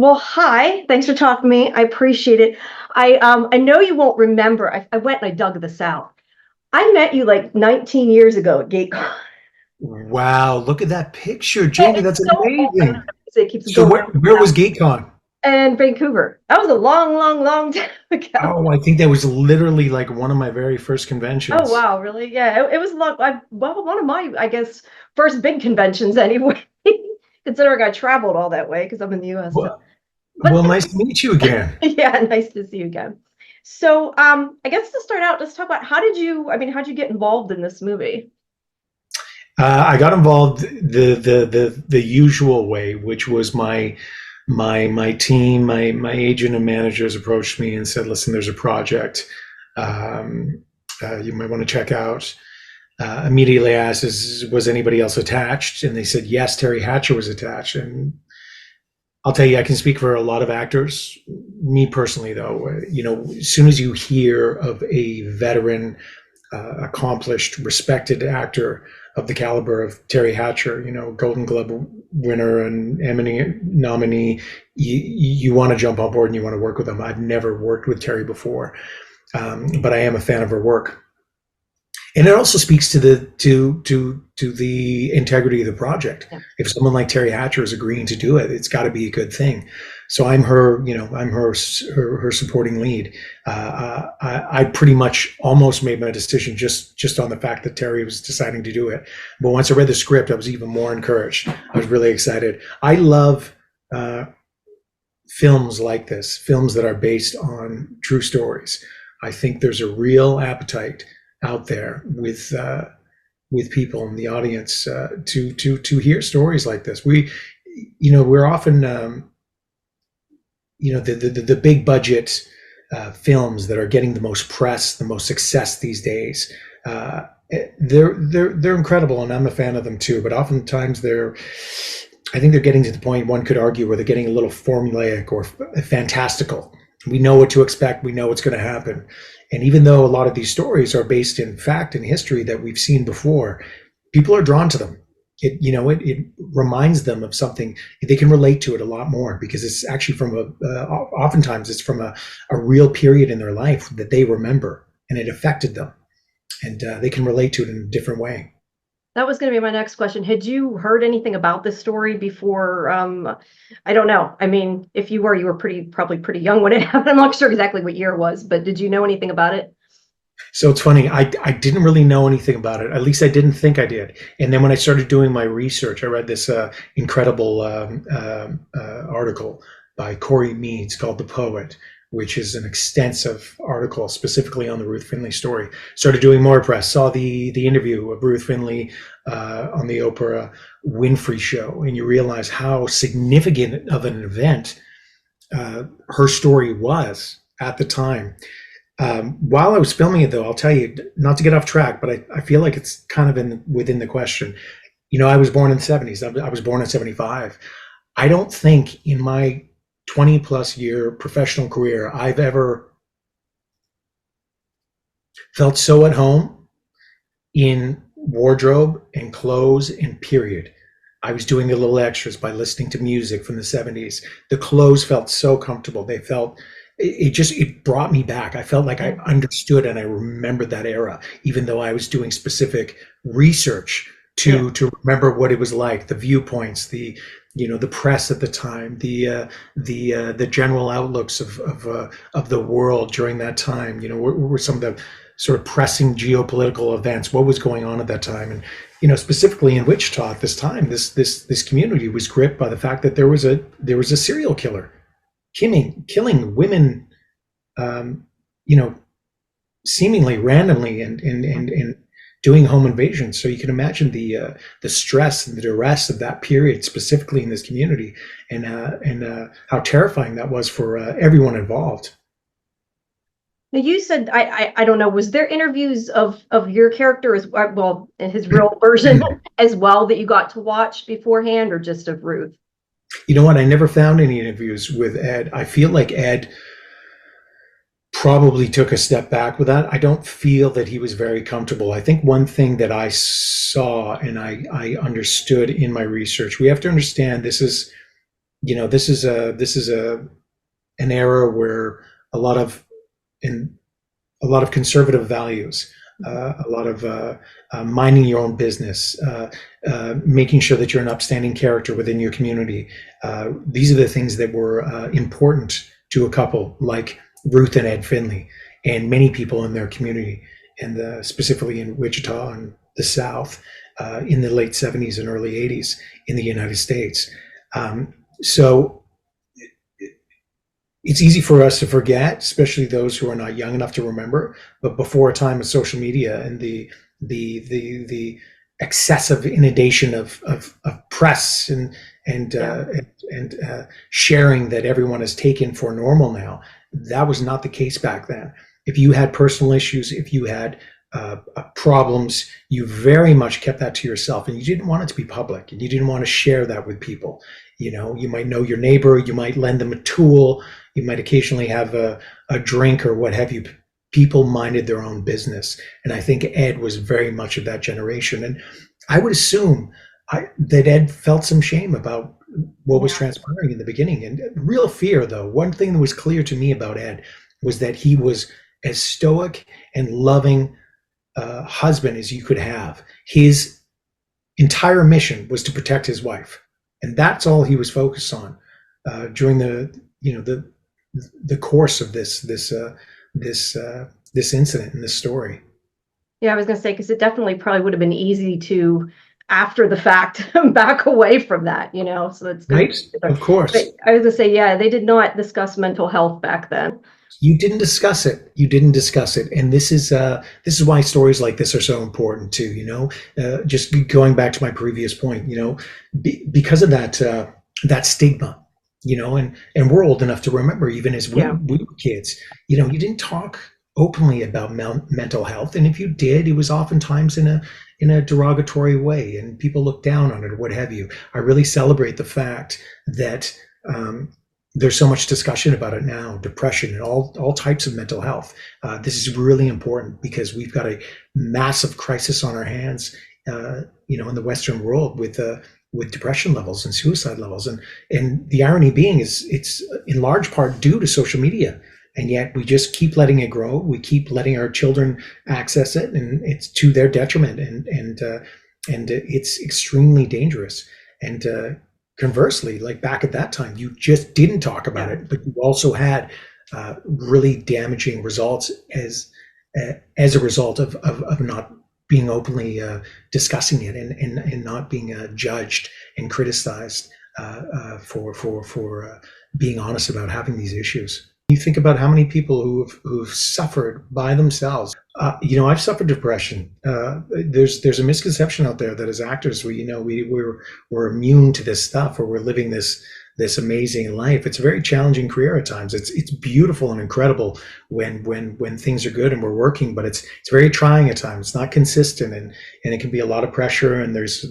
Well, hi. Thanks for talking to me. I appreciate it. I know you won't remember. I went and I dug this out. I met you like 19 years ago at GateCon. Wow, look at that picture, Jamie. It's That's so old. I know amazing. it keeps So going where was GateCon? and Vancouver. That was a long, long, long time ago. Oh, I think that was literally like one of my very first Oh conventions. wow, really? Yeah, it was a lot. Well, one of my, I guess, first big conventions anyway. Considering I traveled all that way because I'm in the U.S. now. Well, But well, nice to meet you again. yeah, nice to see you again. So, I guess to start out, let's talk about how'd you get involved in this movie? I got involved the usual way, which was my team, my agent and managers approached me and said, "Listen, there's a project you might want to check out." Immediately asked, "Was anybody else attached?" And they said, "Yes, Terry Hatcher was attached." And I'll tell you, I can speak for a lot of actors. Me personally, though, as soon as you hear of a veteran, accomplished, respected actor of the caliber of Terry Hatcher, Golden Globe winner and Emmy nominee, you want to jump on board and you want to work with him. I've never worked with Terry before, but I am a fan of her work. And it also speaks to the integrity of the project. Yeah. If someone like Terry Hatcher is agreeing to do it, it's got to be a good thing. So I'm her supporting lead. I pretty much almost made my decision just on the fact that Terry was deciding to do it. But once I read the script, I was even more encouraged. I was really excited. I love films like this, films that are based on true stories. I think there's a real appetite out there with people in the audience to hear stories like this. We're often the big budget films that are getting the most press, the most success these days. They're incredible, and I'm a fan of them too. But oftentimes I think they're getting to the point, one could argue, where they're getting a little formulaic or fantastical. We know what to expect. We know what's going to happen. And even though a lot of these stories are based in fact and history that we've seen before, people are drawn to them. It reminds them of something. They can relate to it a lot more because it's actually oftentimes it's from a real period in their life that they remember and it affected them. And they can relate to it in a different way. That was going to be my next question. Had you heard anything about this story before? I don't know. I mean, if you were probably pretty young when it happened. I'm not sure exactly what year it was, but did you know anything about it? So it's funny. I didn't really know anything about it. At least I didn't think I did. And then when I started doing my research, I read this incredible article by Corey Meads called "The Poet," which is an extensive article specifically on the Ruth Finley story. Started doing more press. Saw the interview of Ruth Finley on the Oprah Winfrey show, and you realize how significant of an event her story was at the time. While I was filming it, though, I'll tell you, not to get off track, but I feel like it's kind of within the question. I was born in the 70s. I was born in 75. I don't think in my 20 plus year professional career I've ever felt so at home in wardrobe and clothes and period. I was doing the little extras by listening to music from the 70s. The clothes felt so comfortable. It brought me back. I felt like I understood and I remembered that era, even though I was doing specific research to remember what it was like, the viewpoints, the press at the time, the general outlooks of the world during that time. What were some of the sort of pressing geopolitical events? What was going on at that time? And specifically in Wichita at this time, this community was gripped by the fact that there was a serial killer killing women, seemingly randomly and doing home invasions. So you can imagine the stress and the duress of that period, specifically in this community, and how terrifying that was for everyone involved. Now you said I don't know. Was there interviews of your character as well, in his real version as well that you got to watch beforehand, or just of Ruth? You know what? I never found any interviews with Ed. I feel like Ed probably took a step back with that. I don't feel that he was very comfortable. I think one thing that I saw and I understood in my research, we have to understand this is this is an era where a lot of in a lot of conservative values, a lot of minding your own business, making sure that you're an upstanding character within your community. These are the things that were important to a couple like Ruth and Ed Finley, and many people in their community, and specifically in Wichita and the South, in the late '70s and early '80s in the United States. So it's easy for us to forget, especially those who are not young enough to remember. But before a time of social media and the excessive inundation of press Yeah. and sharing that everyone has taken for normal now, that was not the case back then. If you had personal issues, if you had problems, you very much kept that to yourself, and you didn't want it to be public, and you didn't want to share that with people. You might know your neighbor, you might lend them a tool, you might occasionally have a drink or what have you. People minded their own business. And I think Ed was very much of that generation. And I would assume that Ed felt some shame about what was Yeah. transpiring in the beginning. And real fear, though, one thing that was clear to me about Ed was that he was as stoic and loving husband as you could have. His entire mission was to protect his wife. And that's all he was focused on during the course of this incident in this story. Yeah, I was gonna say, because it definitely probably would have been easy to, after the fact, back away from that, so that's good. Right? Of course. But I was gonna say, yeah, they did not discuss mental health back then. You didn't discuss it. You didn't discuss it, and this is why stories like this are so important too. Just going back to my previous point, because of that stigma, and we're old enough to remember, even as we, Yeah. we were kids, you didn't talk openly about mental health, and if you did, it was oftentimes in a derogatory way, and people looked down on it or what have you. I really celebrate the fact that. There's so much discussion about it now, depression and all types of mental health. This is really important because we've got a massive crisis on our hands, in the Western world with depression levels and suicide levels. And the irony being is it's in large part due to social media. And yet we just keep letting it grow. We keep letting our children access it, and it's to their detriment. And it's extremely dangerous. And conversely, like back at that time, you just didn't talk about Yeah. it, but you also had really damaging results as a result of not being openly discussing it, and not being judged and criticized for being honest about having these issues. You think about how many people who've suffered by themselves. I've suffered depression. There's a misconception out there that as actors, we're immune to this stuff, or we're living this amazing life. It's a very challenging career at times. It's beautiful and incredible when things are good and we're working, but it's very trying at times. It's not consistent, and it can be a lot of pressure, and there's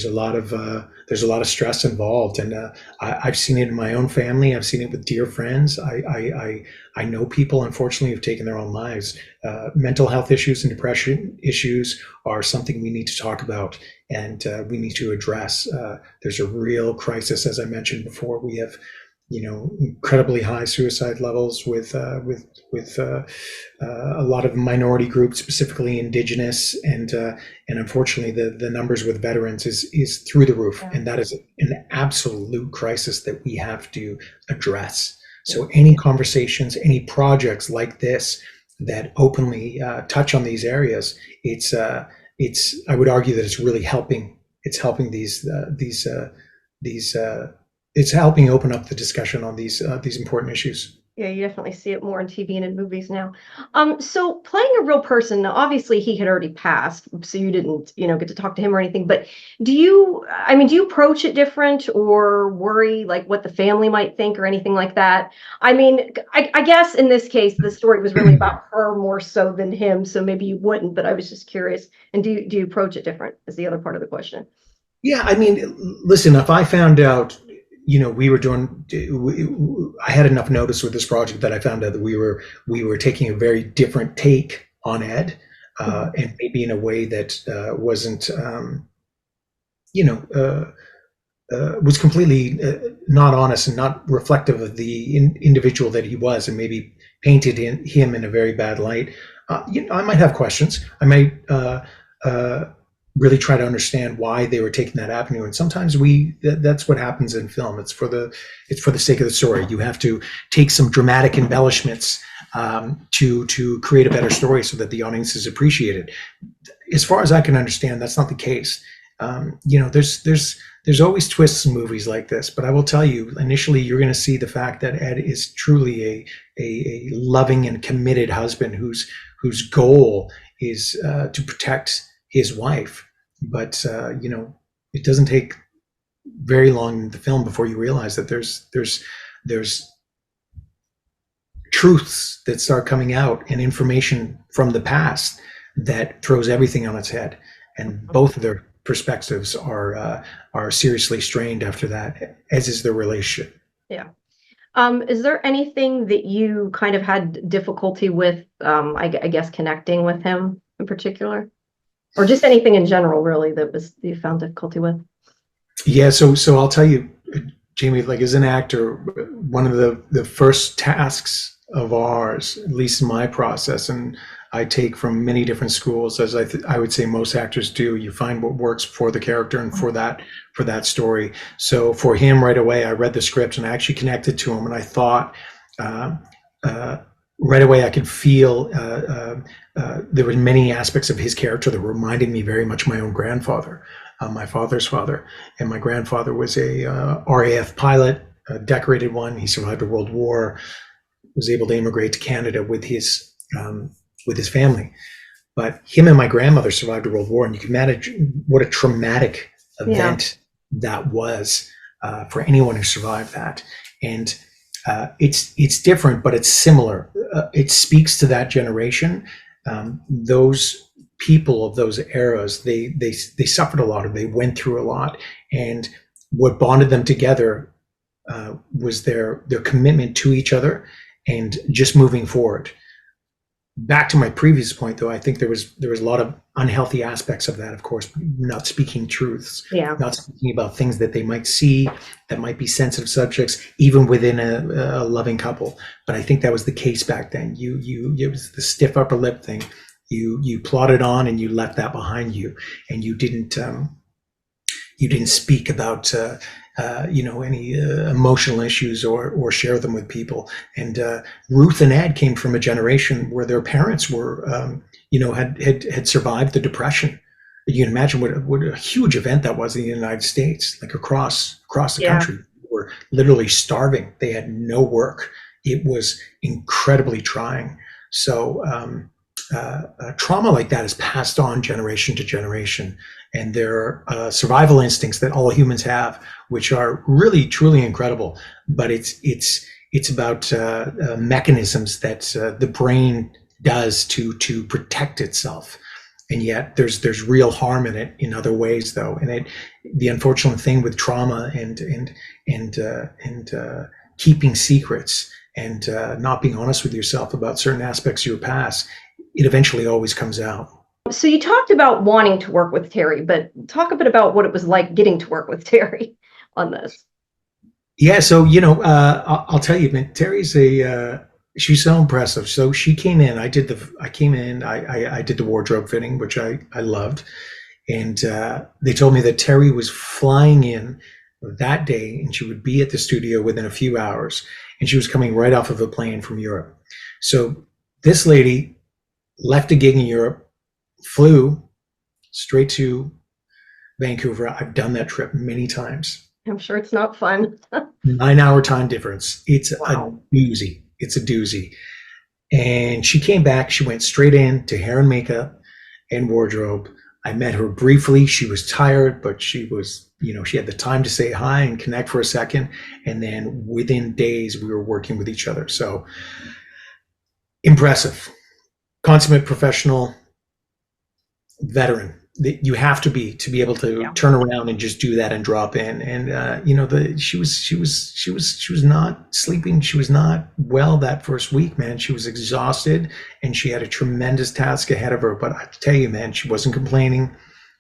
a lot of stress involved. And I've seen it in my own family. I've seen it with dear friends. I know people, unfortunately, who've taken their own lives. Mental health issues and depression issues are something we need to talk about, and we need to address. There's a real crisis, as I mentioned before. We have, incredibly high suicide levels with a lot of minority groups, specifically Indigenous, and unfortunately, the numbers with veterans is through the roof, Yeah. and that is an absolute crisis that we have to address. So, any conversations, any projects like this that openly touch on these areas, it's I would argue that it's really helping. It's helping these it's helping open up the discussion on these important issues. Yeah, you definitely see it more in TV and in movies now. So playing a real person, now, obviously he had already passed, so you didn't, get to talk to him or anything. But do you approach it different or worry like what the family might think or anything like that? I guess in this case, the story was really about her more so than him, so maybe you wouldn't. But I was just curious. And do you approach it different? Is the other part of the question. Yeah, I mean, listen, if I found out, we were doing, I had enough notice with this project that I found out that we were taking a very different take on Ed, Mhm. and maybe in a way that wasn't, you know, uh, was completely not honest and not reflective of the individual that he was, and maybe painted him in a very bad light. I might have questions. I might really try to understand why they were taking that avenue. And sometimes that's what happens in film. It's for the sake of the story. You have to take some dramatic embellishments to create a better story so that the audiences appreciate it. As far as I can understand, that's not the case. There's always twists in movies like this, but I will tell you, initially, you're going to see the fact that Ed is truly a loving and committed husband whose goal is to protect his wife. But it doesn't take very long in the film before you realize that there's truths that start coming out and information from the past that throws everything on its head, and both of their perspectives are seriously strained after that, as is their relationship. Yeah. Is there anything that you kind of had difficulty with, I guess, connecting with him in particular, or just anything in general, really, that you found difficulty with? Yeah. So I'll tell you, Jamie, like as an actor, one of the first tasks of ours, at least in my process, and I take from many different schools, as I would say most actors do. You find what works for the character and for that story. So for him, right away, I read the script and I actually connected to him, and I thought right away I could feel there were many aspects of his character that reminded me very much of my own grandfather, my father's father, and my grandfather was a RAF pilot, a decorated one. He survived a World War, was able to immigrate to Canada with his family. But him and my grandmother survived a World War, and you can imagine what a traumatic event that was for anyone who survived that. And it's different, but it's similar. It speaks to that generation. Those people of those eras, they suffered a lot, or they went through a lot, and what bonded them together was their commitment to each other and just moving forward. Back to my previous point, though, I think there was a lot of unhealthy aspects of that. Of course, not speaking truths, not speaking about things that they might see that might be sensitive subjects, even within a loving couple. But I think that was the case back then. It was the stiff upper lip thing. You plodded on and you left that behind you, and you didn't speak about any emotional issues or share them with people. And Ruth and Ed came from a generation where their parents were, had survived the Depression. You can imagine what a huge event that was in the United States, like across the country. They were literally starving. They had no work. It was incredibly trying. So trauma like that is passed on generation to generation. And there are survival instincts that all humans have, which are really, truly incredible. But it's about mechanisms that the brain does to protect itself. And yet there's real harm in it in other ways, though. And the unfortunate thing with trauma and keeping secrets and not being honest with yourself about certain aspects of your past, it eventually always comes out. So you talked about wanting to work with Terry, but talk a bit about what it was like getting to work with Terry on this. Yeah, so I'll tell you, man, Terry's she's so impressive. So she came in. I did the wardrobe fitting, which I loved, and they told me that Terry was flying in that day, and she would be at the studio within a few hours, and she was coming right off of a plane from Europe. So this lady left a gig in Europe, flew straight to Vancouver. I've done that trip many times. I'm sure it's not fun. 9-hour time difference. It's a doozy. It's a doozy. And she came back. She went straight in to hair and makeup and wardrobe. I met her briefly. She was tired, but she was, she had the time to say hi and connect for a second. And then within days, we were working with each other. So impressive. Consummate professional, veteran. You have to be able to turn around and just do that and drop in. And she was not sleeping. She was not well that first week, man. She was exhausted and she had a tremendous task ahead of her. But I tell you, man, she wasn't complaining.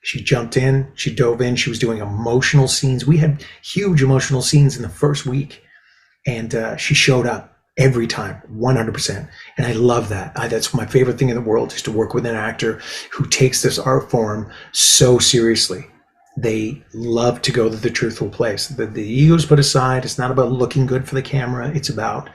She jumped in, she dove in, she was doing emotional scenes. We had huge emotional scenes in the first week, and she showed up every time, 100%. And I love that. That's my favorite thing in the world, is to work with an actor who takes this art form so seriously. They love to go to the truthful place. The ego's put aside. It's not about looking good for the camera. It's about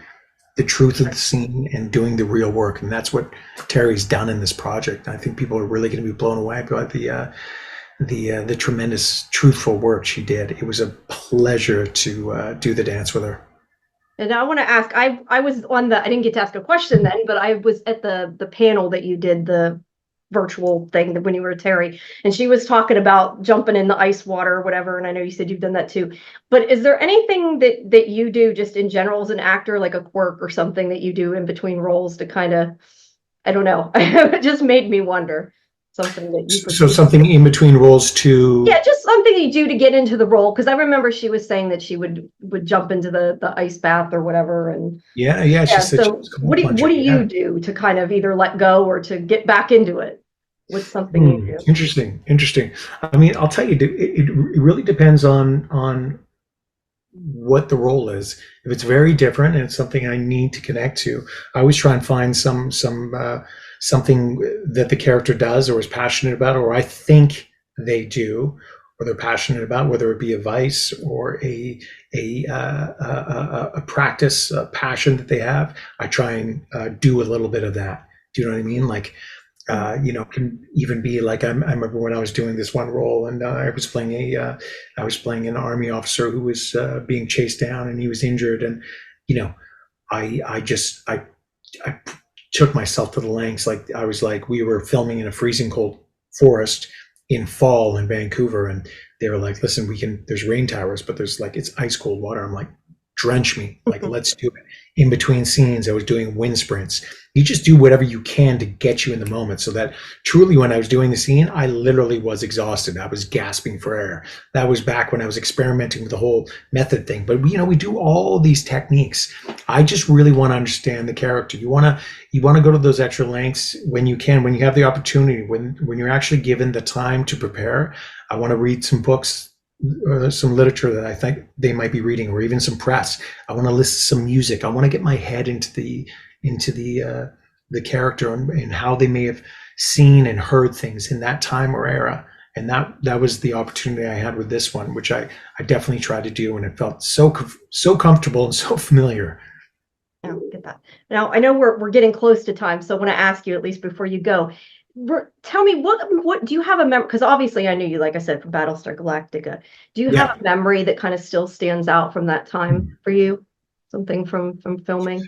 the truth of the scene and doing the real work. And that's what Terry's done in this project. I think people are really going to be blown away by the tremendous truthful work she did. It was a pleasure to do the dance with her. And I want to ask, I was on I didn't get to ask a question then, but I was at the panel that you did, the virtual thing, that when you were Terry, and she was talking about jumping in the ice water or whatever. And I know you said you've done that too, but is there anything that you do just in general as an actor, like a quirk or something that you do in between roles to kind of, I don't know, it just made me wonder. Something that you so something in between roles to just something you do to get into the role, because I remember she was saying that she would jump into the ice bath or whatever. And she said so what do you do to kind of either let go or to get back into it? What's something you do? Interesting. I mean, I'll tell you, it really depends on what the role is. If it's very different and it's something I need to connect to, I always try and find something that the character does or is passionate about, or I think they do, or they're passionate about, whether it be a vice or a practice, a passion that they have. I try and do a little bit of that. Do you know what I mean? Like, can even be like, I remember when I was doing this one role, and I was playing an army officer who was being chased down, and he was injured, and I took myself to the lengths. Like, I was like, we were filming in a freezing cold forest in fall in Vancouver, and they were like, listen, there's rain towers, but there's like, it's ice cold water. I'm like, drench me, like, let's do it. In between scenes, I was doing wind sprints. You just do whatever you can to get you in the moment, so that truly when I was doing the scene, I literally was exhausted. I was gasping for air. That was back when I was experimenting with the whole method thing. But we do all these techniques. I just really want to understand the character. You want to go to those extra lengths when you can, when you have the opportunity, when you're actually given the time to prepare. I want to read some books, or some literature that I think they might be reading, or even some press. I want to listen to some music. I want to get my head into the character and how they may have seen and heard things in that time or era. And that was the opportunity I had with this one, which I definitely tried to do, and it felt so comfortable and so familiar. I get that. Now I know we're getting close to time, so I want to ask you, at least before you go, tell me what do you have a memory? Because obviously I knew you, like I said, from Battlestar Galactica. Do you have a memory that kind of still stands out from that time for you? Something from filming?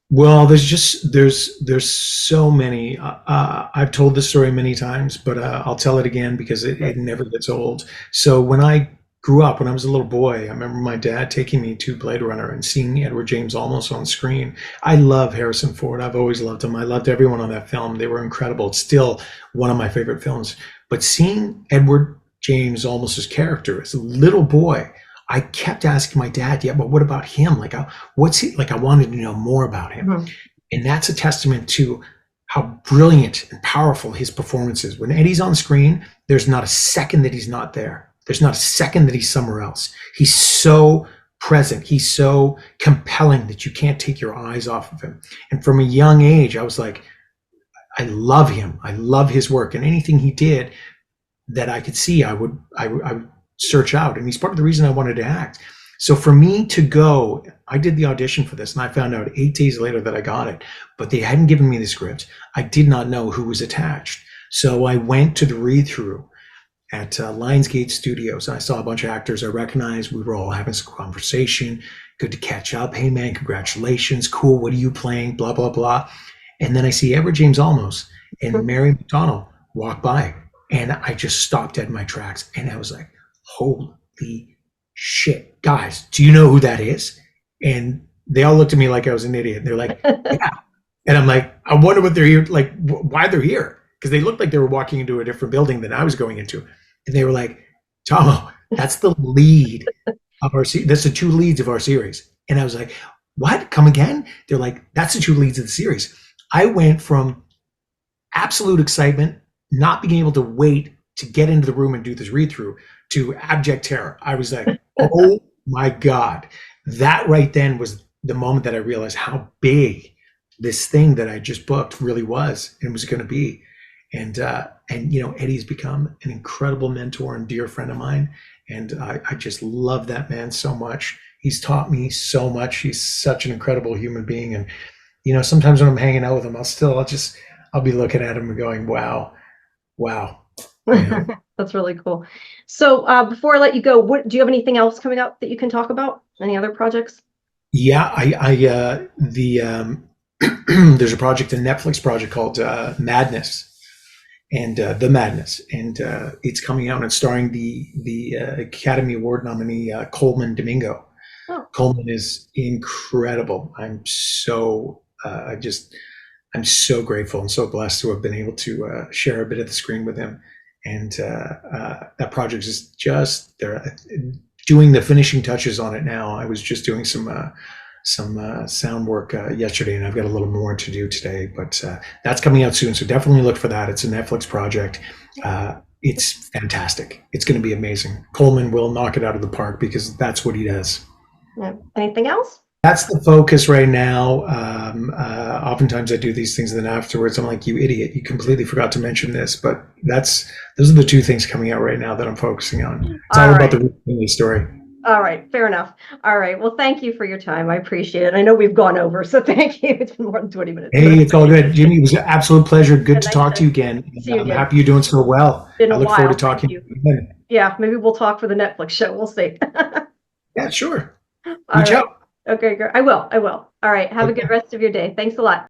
Well, there's so many. I've told this story many times, but I'll tell it again because it never gets old. So when I grew up, when I was a little boy, I remember my dad taking me to Blade Runner and seeing Edward James Olmos on screen. I love Harrison Ford. I've always loved him. I loved everyone on that film. They were incredible. It's still one of my favorite films. But seeing Edward James Olmos's character as a little boy, I kept asking my dad, yeah, but what about him? Like, what's he like? I wanted to know more about him. Mm-hmm. And that's a testament to how brilliant and powerful his performance is. When Eddie's on screen, there's not a second that he's not there. There's not a second that he's somewhere else. He's so present. He's so compelling that you can't take your eyes off of him. And from a young age, I was like, I love him. I love his work. And anything he did that I could see, I would search out. And he's part of the reason I wanted to act. So for me to go, I did the audition for this, and I found out 8 days later that I got it, but they hadn't given me the script. I did not know who was attached. So I went to the read-through at Lionsgate Studios. I saw a bunch of actors I recognized. We were all having some conversation. Good to catch up. Hey man, congratulations. Cool. What are you playing? Blah, blah, blah. And then I see Edward James Olmos and Mary McDonnell walk by, and I just stopped dead in my tracks. And I was like, holy shit, guys, do you know who that is? And they all looked at me like I was an idiot. They're like, yeah. And I'm like, I wonder what they're here, like why they're here. Because they looked like they were walking into a different building than I was going into. And they were like, Tahmoh, that's the lead of our series. That's the 2 leads of our series. And I was like, what? Come again? They're like, that's the 2 leads of the series. I went from absolute excitement, not being able to wait to get into the room and do this read through to abject terror. I was like, oh my God. That right then was the moment that I realized how big this thing that I just booked really was and was going to be. And Eddie's become an incredible mentor and dear friend of mine. And I just love that man so much. He's taught me so much. He's such an incredible human being. And, sometimes when I'm hanging out with him, I'll be looking at him and going, wow. That's really cool. So before I let you go, do you have anything else coming up that you can talk about? Any other projects? Yeah, there's a project, a Netflix project called Madness, and The Madness, and it's coming out and it's starring the Academy Award nominee Coleman Domingo. Oh. Coleman is incredible. I'm so grateful and so blessed to have been able to share a bit of the screen with him. And that project is just they're doing the finishing touches on it now. I was just doing some sound work yesterday, and I've got a little more to do today. But that's coming out soon, so definitely look for that. It's a Netflix project. It's fantastic. It's going to be amazing. Coleman will knock it out of the park because that's what he does. Yeah. Anything else? That's the focus right now. Oftentimes I do these things, and then afterwards I'm like, you idiot, you completely forgot to mention this. But those are the two things coming out right now that I'm focusing on. It's all about the Ruth Finley story. All right, fair enough. All right, well, thank you for your time. I appreciate it. I know we've gone over, so thank you. It's been more than 20 minutes. Hey, it's all good. Jimmy, it was an absolute pleasure. Good to talk to you again. I'm happy you're doing so well. I look forward to talking to you again. Yeah, maybe we'll talk for the Netflix show. We'll see. Yeah, sure. Reach out. Okay, girl. I will. All right. Have a good rest of your day. Thanks a lot.